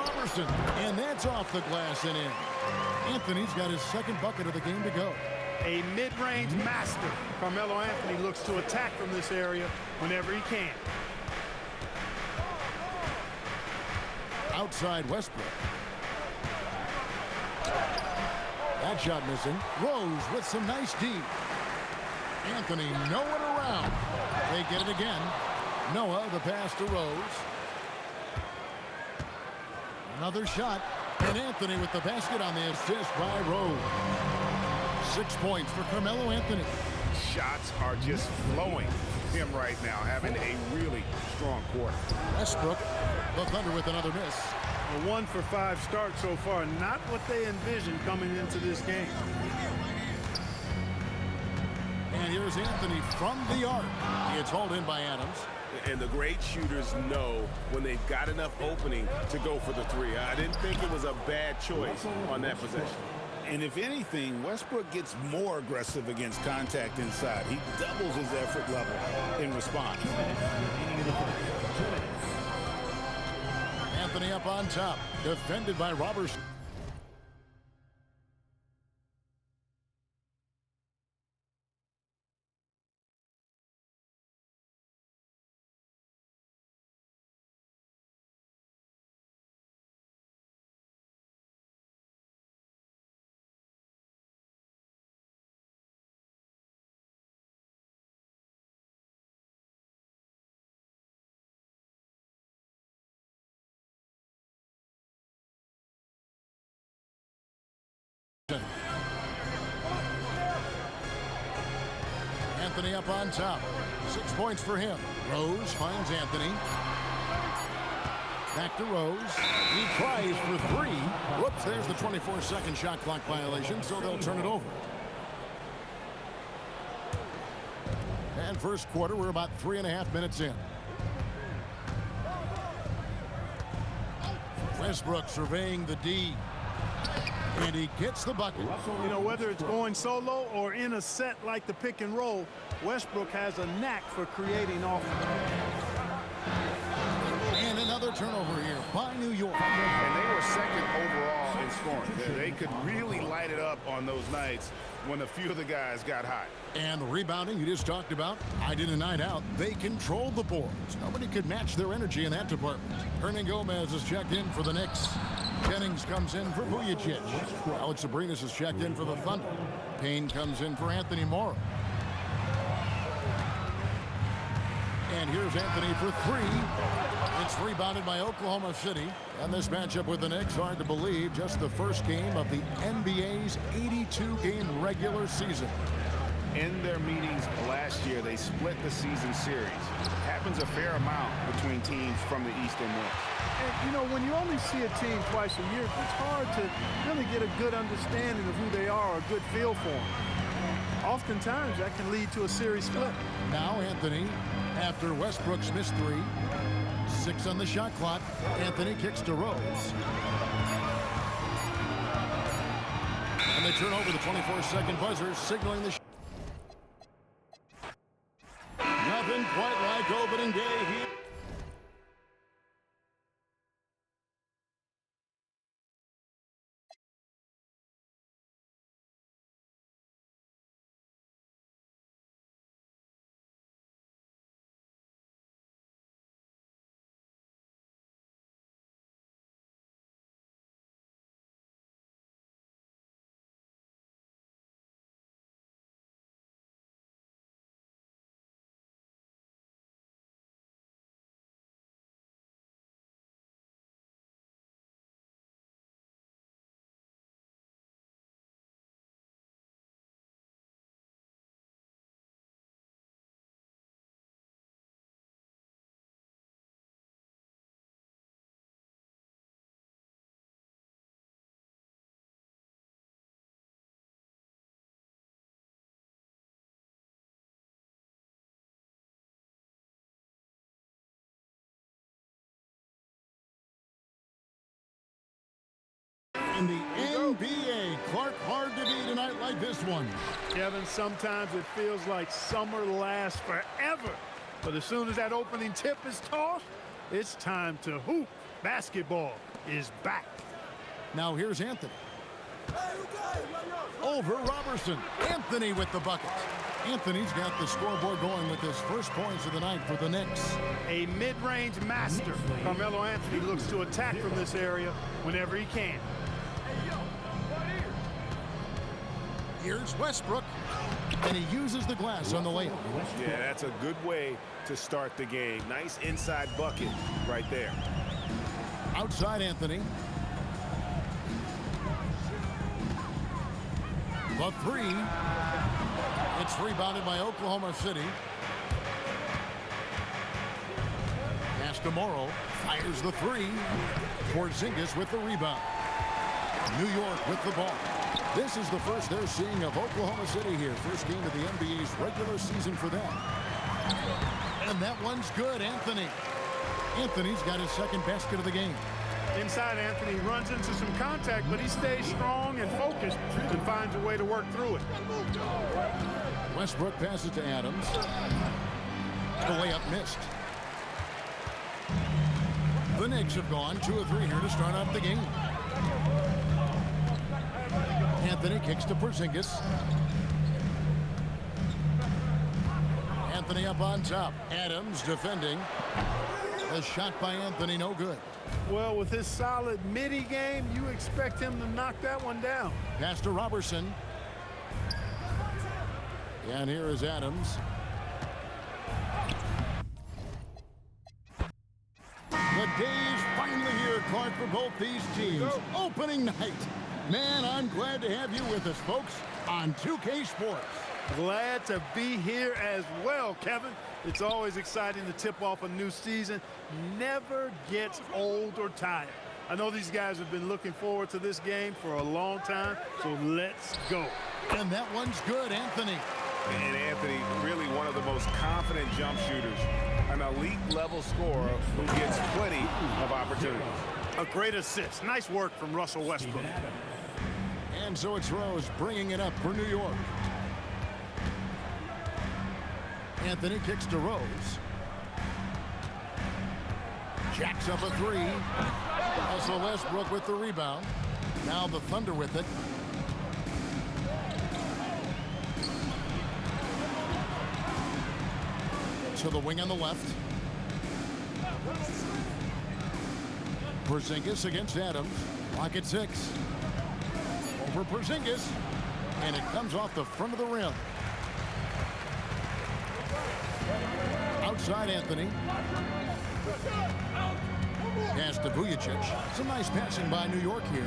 Robertson, and that's off the glass and in. Anthony's got his second bucket of the game to go. A mid-range master. Carmelo Anthony looks to attack from this area whenever he can. Outside Westbrook. That shot missing. Rose with some nice D. Anthony nowhere around. They get it again. Noah, the pass to Rose. Another shot. And Anthony with the basket on the assist by Rose. 6 points for Carmelo Anthony. Shots are just flowing for him right now, having a really strong quarter. Westbrook, the Thunder with another miss. A 1 for 5 start so far. Not what they envisioned coming into this game. And here's Anthony from the arc. It's hauled in by Adams. And the great shooters know when they've got enough opening to go for the three. I didn't think it was a bad choice on that possession. And if anything, Westbrook gets more aggressive against contact inside. He doubles his effort level in response. Anthony up on top, defended by Robertson. Anthony up on top. 6 points for him. Rose finds Anthony. Back to Rose. He tries for three. Whoops, there's the 24-second shot clock violation, so they'll turn it over. And first quarter, we're about 3.5 minutes in. Westbrook surveying the D. And he gets the bucket. You know, whether it's going solo or in a set like the pick and roll, Westbrook has a knack for creating offense. And another turnover here by New York. And they were second overall in scoring. They could really light it up on those nights when a few of the guys got hot. And the rebounding you just talked about, I did a night out. They controlled the boards. Nobody could match their energy in that department. Hernan Gomez is checked in for the Knicks. Jennings comes in for Vujacic. Alex Abrinas is checked in for the Thunder. Payne comes in for Anthony Morrow. And here's Anthony for three. It's rebounded by Oklahoma City. And this matchup with the Knicks, hard to believe, just the first game of the NBA's 82-game regular season. In their meetings last year, they split the season series. Happens a fair amount between teams from the East and West. And, you know, when you only see a team twice a year, it's hard to really get a good understanding of who they are, a good feel for them. Oftentimes, that can lead to a series split. Now Anthony, after Westbrook's missed three. 6 on the shot clock. Anthony kicks to Rose. And they turn over the 24-second buzzer, signaling the nothing quite like opening day here. In the NBA, Clark, hard to beat a night like this one. Kevin, sometimes it feels like summer lasts forever. But as soon as that opening tip is tossed, it's time to hoop. Basketball is back. Now here's Anthony. Over Robertson. Anthony with the bucket. Anthony's got the scoreboard going with his first points of the night for the Knicks. A mid-range master. Carmelo Anthony looks to attack from this area whenever he can. Here's Westbrook. And he uses the glass on the layup. Yeah, that's a good way to start the game. Nice inside bucket right there. Outside Anthony. The three. It's rebounded by Oklahoma City. Pass to Morrow. Fires the three. Porzingis with the rebound. New York with the ball. This is the first they're seeing of Oklahoma City here. First game of the NBA's regular season for them. And that one's good, Anthony. Anthony's got his second basket of the game. Inside, Anthony runs into some contact, but he stays strong and focused and finds a way to work through it. Westbrook passes to Adams. The layup missed. The Knicks have gone 2 of 3 here to start out the game. Anthony kicks to Porzingis. Anthony up on top. Adams defending. A shot by Anthony, no good. Well, with his solid midi game, you expect him to knock that one down. Pass to Robertson. And here is Adams. The day's finally here, Clark, for both these teams. Opening night. Man, I'm glad to have you with us, folks, on 2K Sports. Glad to be here as well, Kevin. It's always exciting to tip off a new season. Never gets old or tired. I know these guys have been looking forward to this game for a long time, so let's go. And that one's good, Anthony. And Anthony, really one of the most confident jump shooters. An elite level scorer who gets plenty of opportunities. A great assist. Nice work from Russell Westbrook. And so it's Rose bringing it up for New York. Anthony kicks to Rose. Jacks up a three. Russell Westbrook with the rebound. Now the Thunder with it. To the wing on the left. Porzingis against Adams. Lock at 6. Over Porzingis. And it comes off the front of the rim. Outside Anthony. Pass to Vujacic. Some nice passing by New York here.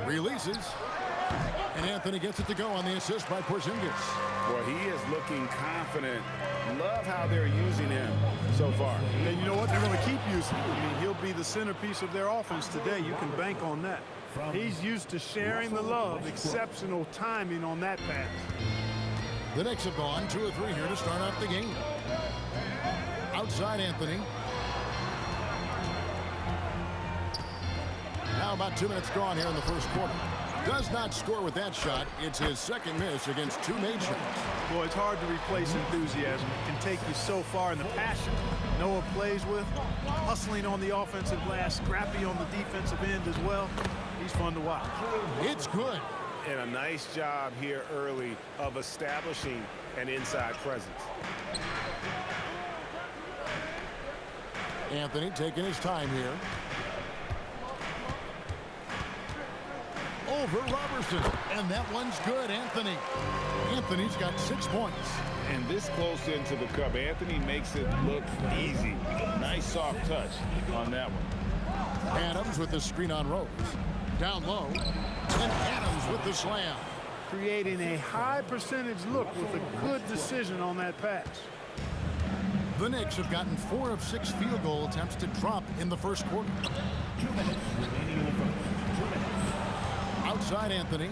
Releases. And Anthony gets it to go on the assist by Porzingis. Well, he is looking confident. Love how they're using him so far. And you know what? They're going to keep using him. I mean, he'll be the centerpiece of their offense today. You can bank on that. He's used to sharing the love. Exceptional timing on that pass. The Knicks have gone 2 of 3 here to start off the game. Outside Anthony. Now about 2 minutes gone here in the first quarter. Does not score with that shot. It's his second miss against 2 made shots. Boy, it's hard to replace enthusiasm. It can take you so far in the passion Noah plays with. Hustling on the offensive glass, scrappy on the defensive end as well. He's fun to watch. It's good. And a nice job here early of establishing an inside presence. Anthony taking his time here. Over Robertson. And that one's good, Anthony. Anthony's got 6 points. And this close into the cup, Anthony makes it look easy. Nice soft touch on that one. Adams with the screen on Rose. Down low. And Adams with the slam. Creating a high percentage look with a good decision on that pass. The Knicks have gotten 4 of 6 field goal attempts to drop in the first quarter. 2 minutes remaining in the first. 2 minutes. Outside Anthony.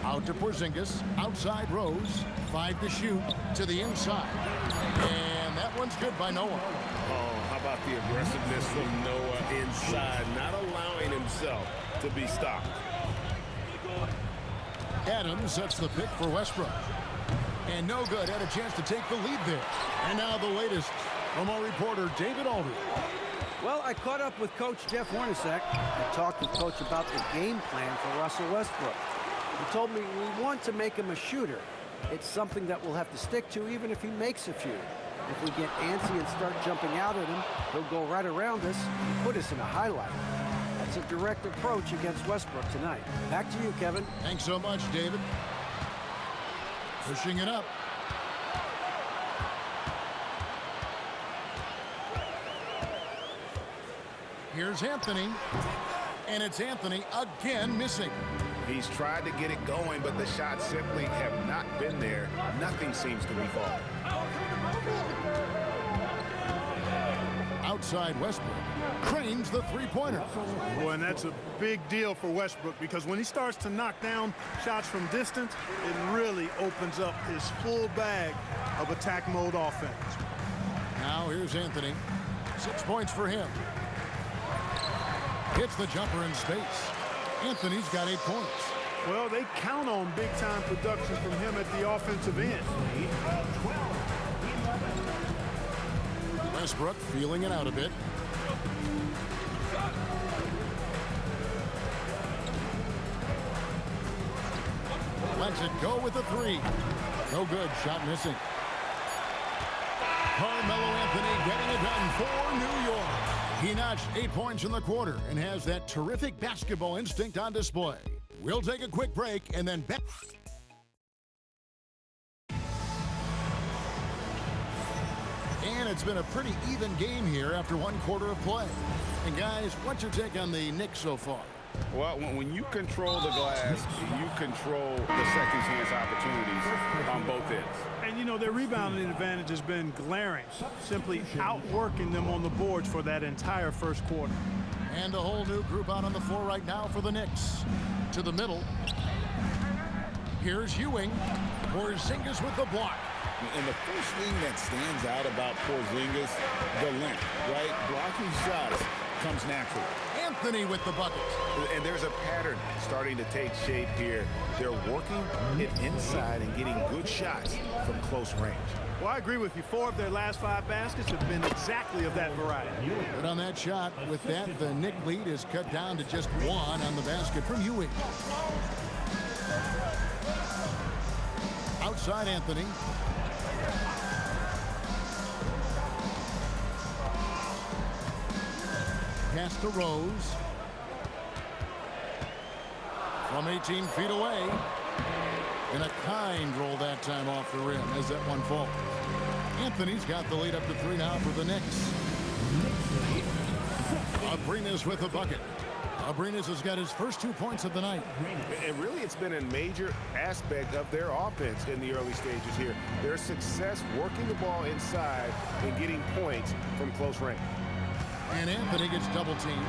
Out to Porzingis. Outside Rose. 5 to shoot. To the inside. And that one's good by Noah. Oh, how about the aggressiveness from Noah inside, not allowing himself to be stopped. Adams sets the pick for Westbrook. And no good. Had a chance to take the lead there. And now the latest from our reporter, David Aldridge. Well, I caught up with Coach Jeff Hornacek. I talked with Coach about the game plan for Russell Westbrook. He told me we want to make him a shooter. It's something that we'll have to stick to even if he makes a few. If we get antsy and start jumping out at him, he'll go right around us and put us in a highlight. That's a direct approach against Westbrook tonight. Back to you, Kevin. Thanks so much, David. Pushing it up. Here's Anthony. And it's Anthony again missing. He's tried to get it going, but the shots simply have not been there. Nothing seems to be falling. Outside Westbrook. Cranes the three-pointer. Boy, and that's a big deal for Westbrook because when he starts to knock down shots from distance, it really opens up his full bag of attack mode offense. Now here's Anthony. 6 points for him. Hits the jumper in space. Anthony's got 8 points. Well, they count on big-time production from him at the offensive end. Westbrook feeling it out a bit. Lets it go with a three. No good. Shot missing. Carmelo Anthony getting it done for New York. He notched 8 points in the quarter and has that terrific basketball instinct on display. We'll take a quick break and then back. And it's been a pretty even game here after 1 quarter of play. And guys, what's your take on the Knicks so far? Well, when you control the glass, you control the second chance opportunities on both ends. And, you know, their rebounding advantage has been glaring, simply outworking them on the boards for that entire first quarter. And a whole new group out on the floor right now for the Knicks. To the middle. Here's Ewing. Porzingis with the block. And the first thing that stands out about Porzingis, the length, right? Blocking shots comes natural. Anthony with the bucket. And there's a pattern starting to take shape here. They're working it inside and getting good shots from close range. Well, I agree with you. 4 of their last 5 baskets have been exactly of that variety. Good on that shot. With that, the Knick lead is cut down to just 1 on the basket from Ewing. Outside Anthony. Pass to Rose. From 18 feet away. And a kind roll that time off the rim as that one falls. Anthony's got the lead up to 3 now for the Knicks. Abrines with the bucket. Abrines has got his first 2 points of the night. And really, it's been a major aspect of their offense in the early stages here. Their success working the ball inside and getting points from close range. And Anthony gets double teamed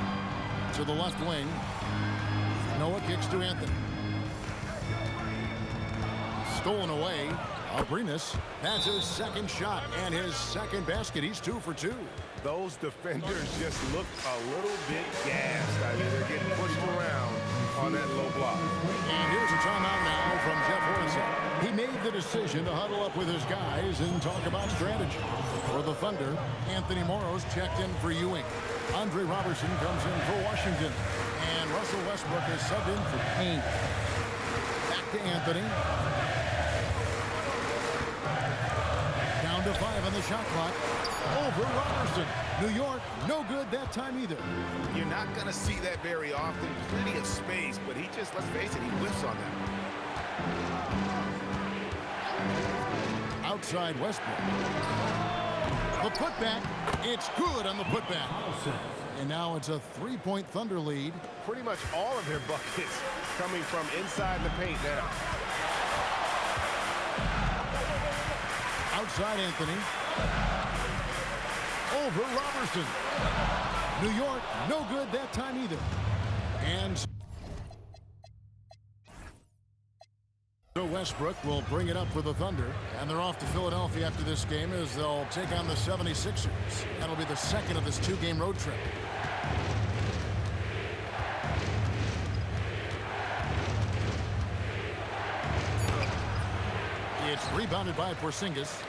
to the left wing. Noah kicks to Anthony. Stolen away. Abrines. That's his second shot and his second basket. He's 2 for 2. Those defenders just look a little bit gassed. I mean, they're getting pushed around on that low block. And here's a timeout now from Jeff Hornacek. He made the decision to huddle up with his guys and talk about strategy. For the Thunder, Anthony Morrow's checked in for Ewing. Andre Robertson comes in for Washington. And Russell Westbrook is subbed in for Payne. Back to Anthony. Down to 5 on the shot clock. Over Robertson. New York, no good that time either. You're not going to see that very often. Plenty of space, but he just, let's face it, he whiffs on that. Outside Westbrook. The putback. It's good on the putback. And now it's a 3-point Thunder lead. Pretty much all of their buckets coming from inside the paint now. Outside Anthony. Over Robertson. New York, no good that time either. And so Westbrook will bring it up for the Thunder. And they're off to Philadelphia after this game as they'll take on the 76ers. That'll be the second of this 2-game road trip. It's rebounded by Porzingis.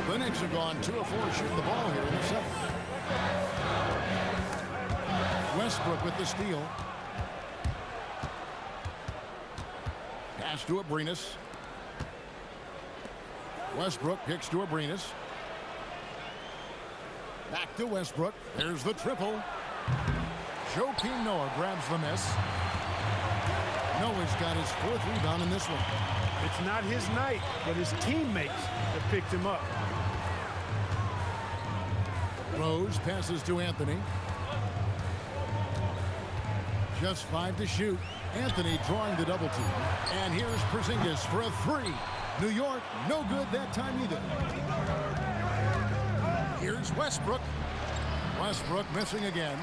The Knicks have gone 2 of 4 shooting the ball here in the seventh. Westbrook with the steal. Pass to Abrines. Westbrook kicks to Abrines. Back to Westbrook. There's the triple. Joakim Noah grabs the miss. Noah's got his 4th rebound in this one. It's not his night, but his teammates have picked him up. Rose passes to Anthony. Just 5 to shoot. Anthony drawing the double team. And here's Porzingis for a 3. New York, no good that time either. Here's Westbrook. Westbrook missing again.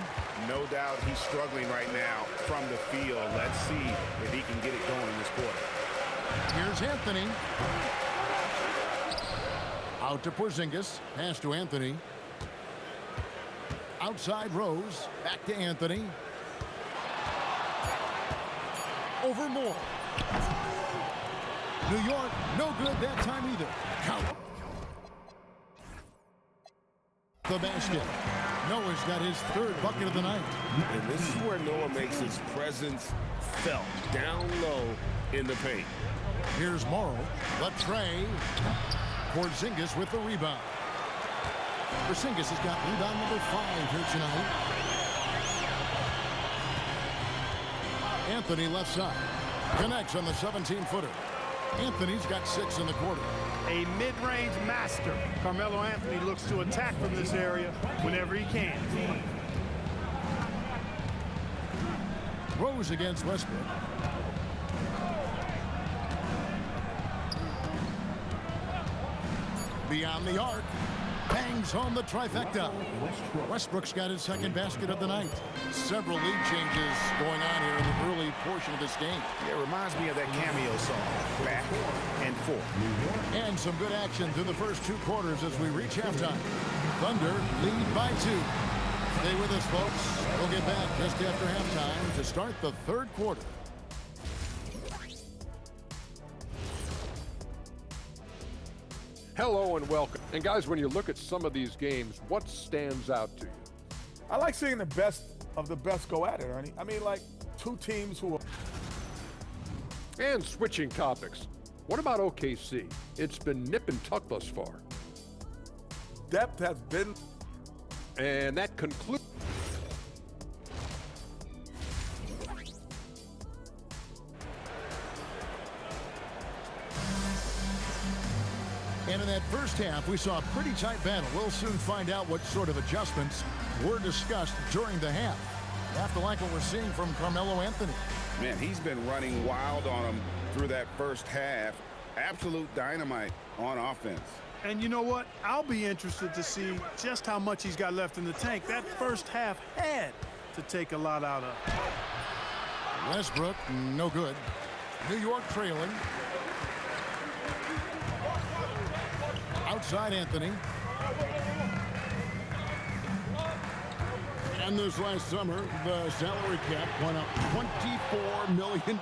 No doubt he's struggling right now from the field. Let's see if he can get it going this quarter. Here's Anthony. Out to Porzingis. Pass to Anthony. Outside Rose. Back to Anthony. Over Moore. New York, no good that time either. Count. The basket. Noah's got his 3rd bucket of the night. And this is where Noah makes his presence felt down low in the paint. Here's Morrow. The tray. Porzingis with the rebound. Porzingis has got rebound number 5 here tonight. Anthony left side. Connects on the 17-footer. Anthony's got 6 in the quarter. A mid-range master. Carmelo Anthony looks to attack from this area whenever he can. Rose against Westbrook. Beyond the arc. Bangs home the trifecta. Westbrook's got his 2nd basket of the night. Several lead changes going on here in the early portion of this game. It reminds me of that cameo song, Back and Forth. And some good action through the first 2 quarters as we reach halftime. Thunder lead by 2. Stay with us, folks. We'll get back just after halftime to start the 3rd quarter. Hello and welcome. And guys, when you look at some of these games, what stands out to you? I like seeing the best of the best go at it, Ernie. I mean, like 2 teams who are... And switching topics, what about OKC? It's been nip and tuck thus far. Depth has been... And that concludes... And in that first half, we saw a pretty tight battle. We'll soon find out what sort of adjustments were discussed during the half. You have to like what we're seeing from Carmelo Anthony. Man, he's been running wild on him through that first half. Absolute dynamite on offense. And you know what? I'll be interested to see just how much he's got left in the tank. That first half had to take a lot out of. Westbrook, no good. New York trailing. Outside Anthony. And this last summer, the salary cap went up $24 million.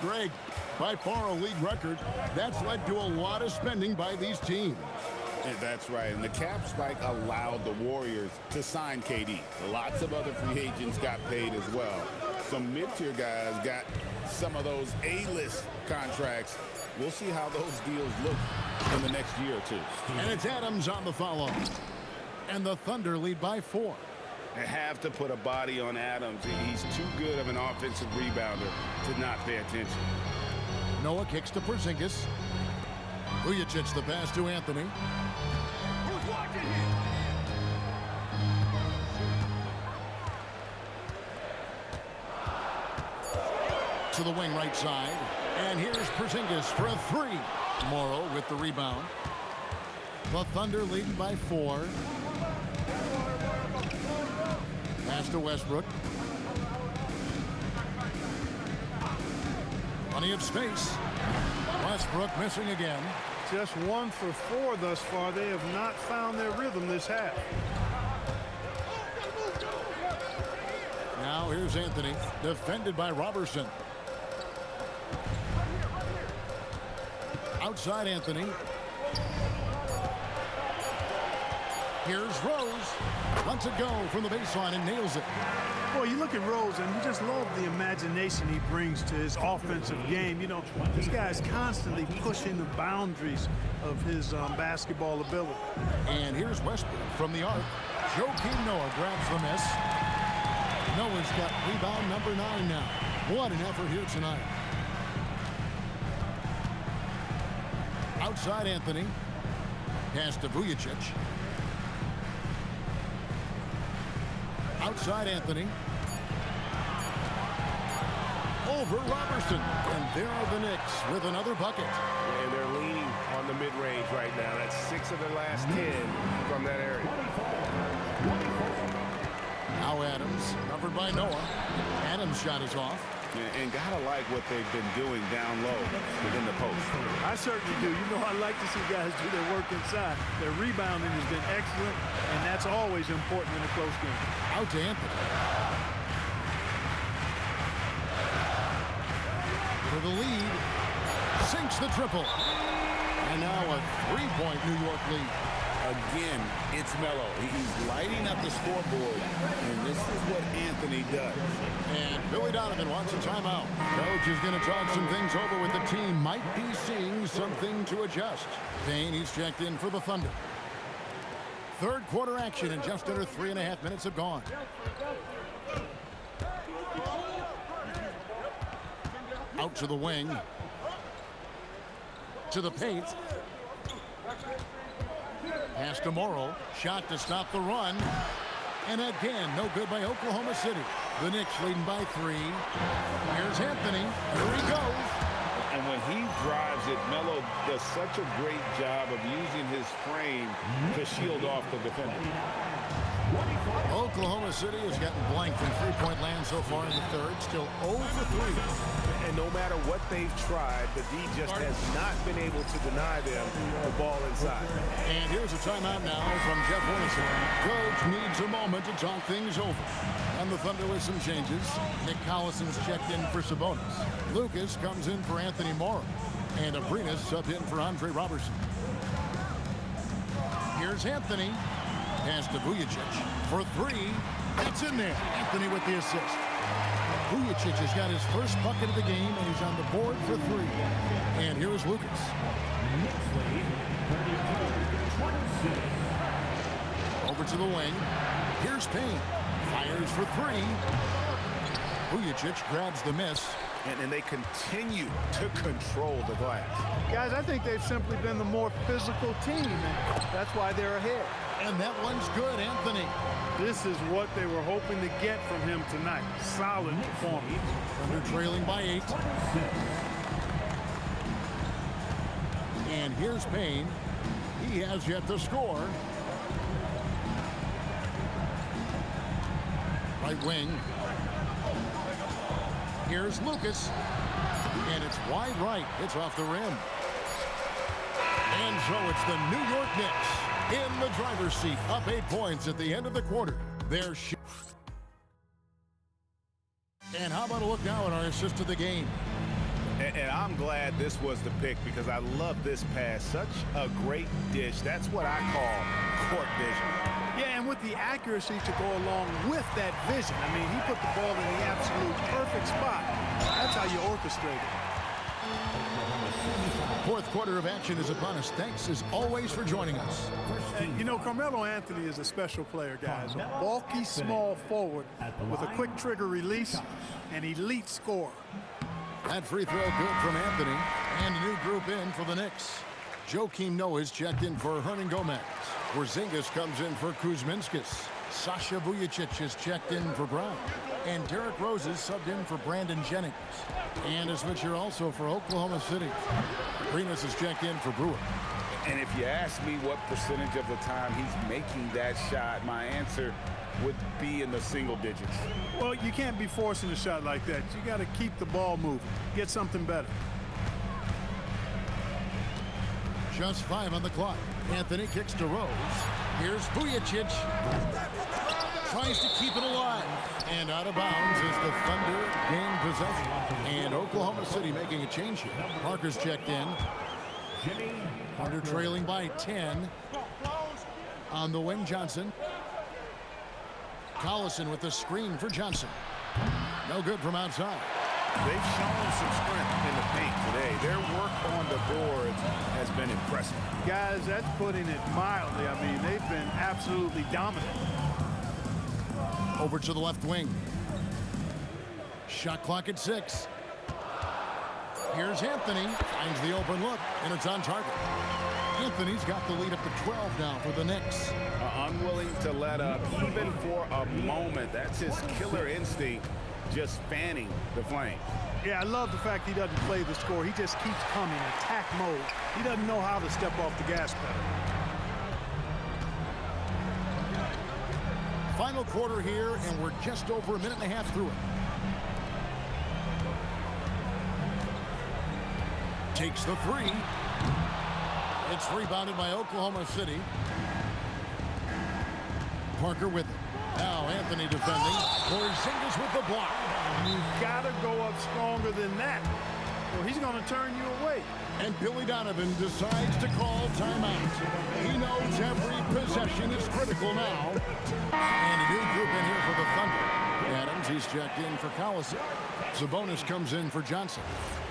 Greg, by far a league record. That's led to a lot of spending by these teams. And that's right. And the cap spike allowed the Warriors to sign KD. Lots of other free agents got paid as well. Some mid-tier guys got some of those A-list contracts. We'll see how those deals look in the next year or 2. And it's Adams on the follow. And the Thunder lead by 4. They have to put a body on Adams. He's too good of an offensive rebounder to not pay attention. Noah kicks to Porzingis. Vujacic the pass to Anthony. To the wing right side. And here's Porzingis for a 3. Morrow with the rebound. The Thunder leading by 4. Pass to Westbrook. Plenty of space. Westbrook missing again. Just 1 for 4 thus far. They have not found their rhythm this half. Now here's Anthony, defended by Robertson. Outside Anthony. Here's Rose. Lets it go from the baseline and nails it. Well, you look at Rose, and you just love the imagination he brings to his offensive game. You know, this guy is constantly pushing the boundaries of his basketball ability. And here's Westbrook from the arc. Joakim Noah grabs the miss. Noah's got rebound number 9 now. What an effort here tonight. Outside Anthony. Pass to Vujicic. Outside Anthony. Over Robertson. And there are the Knicks with another bucket. And they're leaning on the mid-range right now. That's 6 of their last 10 from that area. Now Adams, covered by Noah. Adams' shot is off. And gotta like what they've been doing down low within the post. I certainly do. You know, I like to see guys do their work inside. Their rebounding has been excellent, and that's always important in a close game. Out to Anthony. For the lead. Sinks the triple. And now a 3-point New York lead. Again, it's Melo. He's lighting up the scoreboard, and this is what Anthony does. And Billy Donovan wants a timeout. Coach is going to talk some things over with the team. Might be seeing something to adjust. Payne, he's checked in for the Thunder. Third quarter action, and just under 3.5 minutes have gone. Out to the wing. To the paint. Pass to Morrow. Shot to stop the run. And again, no good by Oklahoma City. The Knicks leading by 3. Here's Anthony. Here he goes. And when he drives it, Melo does such a great job of using his frame to shield off the defender. Oklahoma City has gotten blank from three-point land so far in the third. Still 0 for 3. And no matter what they've tried, the D just has not been able to deny them the ball inside. And here's a timeout now from Jeff Hornacek. Coach needs a moment to talk things over. And the Thunder with some changes. Nick Collison's checked in for Sabonis. Lucas comes in for Anthony Morrow. And Abrinas subbed in for Andre Robertson. Here's Anthony. Pass to Vujicic for 3. That's in there. Anthony with the assist. Vujicic has got his first bucket of the game, and he's on the board for 3. And here's Lucas. Over to the wing. Here's Payne. Fires for 3. Vujicic grabs the miss. And they continue to control the glass. Guys, I think they've simply been the more physical team, and that's why they're ahead. And that one's good, Anthony. This is what they were hoping to get from him tonight. Solid performance. Thunder trailing by 8. And here's Payne. He has yet to score. Right wing. Here's Lucas. And it's wide right. It's off the rim. And so it's the New York Knicks in the driver's seat, up 8 points at the end of the quarter. They're and how about a look now at our assist of the game? And I'm glad this was the pick because I love this pass. Such a great dish. That's what I call court vision. Yeah, and with the accuracy to go along with that vision. I mean, he put the ball in the absolute perfect spot. That's how you orchestrate it. Fourth quarter of action is upon us. Thanks, as always, for joining us. You know, Carmelo Anthony is a special player, guys. A bulky, small forward with a quick trigger release, an elite scorer. That free throw good from Anthony. And a new group in for the Knicks. Joakim Noah is checked in for Hernan Gomez. Porzingis comes in for Kuzminskis. Sasha Vujicic is checked in for Brown. And Derrick Rose is subbed in for Brandon Jennings. And a switcher also for Oklahoma City. Abrinas is checked in for Brewer. And if you ask me what percentage of the time he's making that shot, my answer would be in the single digits. Well, you can't be forcing a shot like that. You got to keep the ball moving. Get something better. Just 5 on the clock. Anthony kicks to Rose. Here's Vujicic. Tries to keep it alive. And out of bounds as the Thunder gain possession. And Oklahoma City making a change here. Parker's checked in. Jimmy Under Parker. trailing by 10. On the wing, Johnson. Collison with the screen for Johnson. No good from outside. They've shown some strength in the paint today. Their work on the boards has been impressive. Guys, that's putting it mildly. I mean, they've been absolutely dominant. Over to the left wing. Shot clock at 6. Here's Anthony. Finds the open look, and it's on target. Anthony's got the lead up to 12 now for the Knicks. Unwilling to let up, even for a moment. That's his killer instinct, just fanning the flame. Yeah, I love the fact he doesn't play the score. He just keeps coming, attack mode. He doesn't know how to step off the gas pedal. Final quarter here, and we're just over a minute and a half through it. Takes the 3. It's rebounded by Oklahoma City. Parker with it. Now Anthony defending. Porzingis with the block. You've got to go up stronger than that, or he's going to turn you away. And Billy Donovan decides to call timeout. He knows every possession is critical now. And a new group in here for the Thunder. Adams, he's checked in for Collison. Sabonis comes in for Johnson.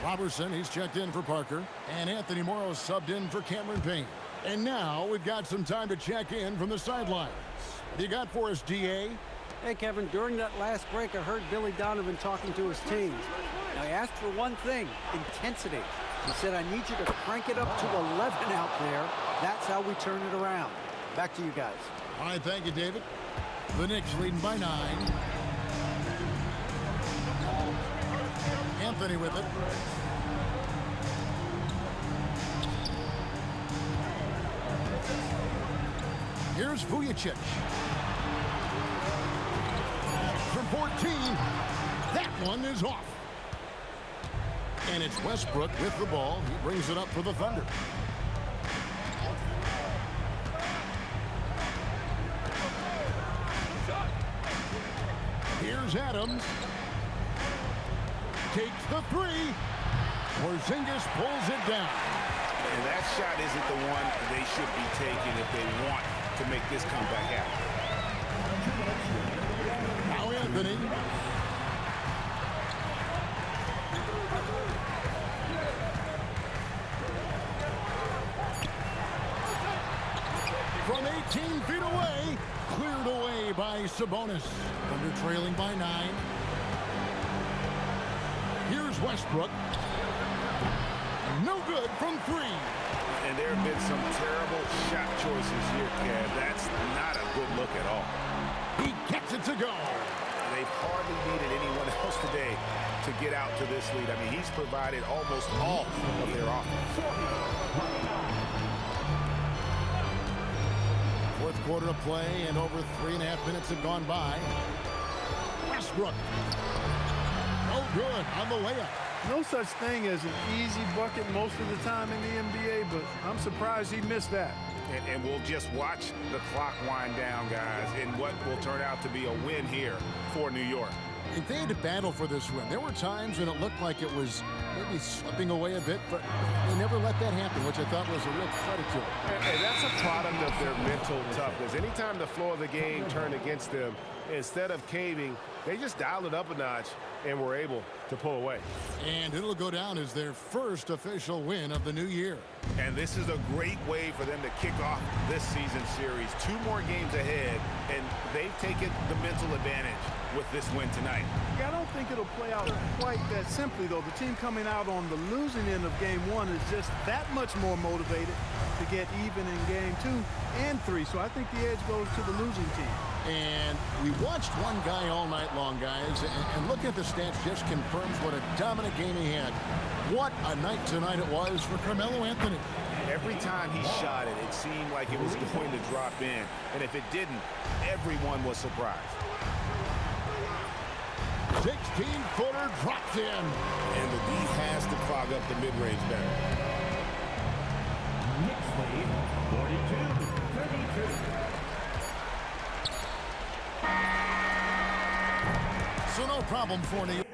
Robertson, he's checked in for Parker. And Anthony Morrow subbed in for Cameron Payne. And now we've got some time to check in from the sidelines. What you got for us, DA? Hey, Kevin, during that last break, I heard Billy Donovan talking to his team. Now, he asked for one thing, intensity. He said, I need you to crank it up to 11 out there. That's how we turn it around. Back to you guys. All right, thank you, David. The Knicks leading by 9. Anthony with it. Here's Vujacic. From 14. That one is off. And it's Westbrook with the ball. He brings it up for the Thunder. Here's Adams. Takes the 3. Porzingis pulls it down. And that shot isn't the one they should be taking if they want to make this comeback happen. Now Anthony. From 18 feet away, cleared away by Sabonis. Under trailing by 9. Here's Westbrook. No good from 3. And there have been some terrible shot choices here, Kev. That's not a good look at all. He gets it to go. They've hardly needed anyone else today to get out to this lead. I mean, he's provided almost all of their offense. Fourth quarter of play, and over 3.5 minutes have gone by. Westbrook. No good on the layup. No such thing as an easy bucket most of the time in the NBA, but I'm surprised he missed that. And we'll just watch the clock wind down, guys, in what will turn out to be a win here for New York. If they had to battle for this win, there were times when it looked like it was maybe slipping away a bit, but they never let that happen, which I thought was a real credit to them. And that's a product of their mental toughness. Anytime the floor of the game turned against them, instead of caving, they just dialed it up a notch and were able to pull away. And it'll go down as their first official win of the new year. And this is a great way for them to kick off this season series. 2 more games ahead, and they've taken the mental advantage with this win tonight. Yeah, I don't think it'll play out quite that simply, though. The team coming out on the losing end of game 1 is just that much more motivated to get even in game 2 and 3. So I think the edge goes to the losing team. And we watched one guy all night long, guys, and looking at the stats just confirms what a dominant game he had. What a night tonight it was for Carmelo Anthony. Every time he shot it, it seemed like it was going to drop in. And if it didn't, everyone was surprised. 16-footer drops in. And the D has to clog up the mid-range better. Knicks lead 42-32. So no problem for New York.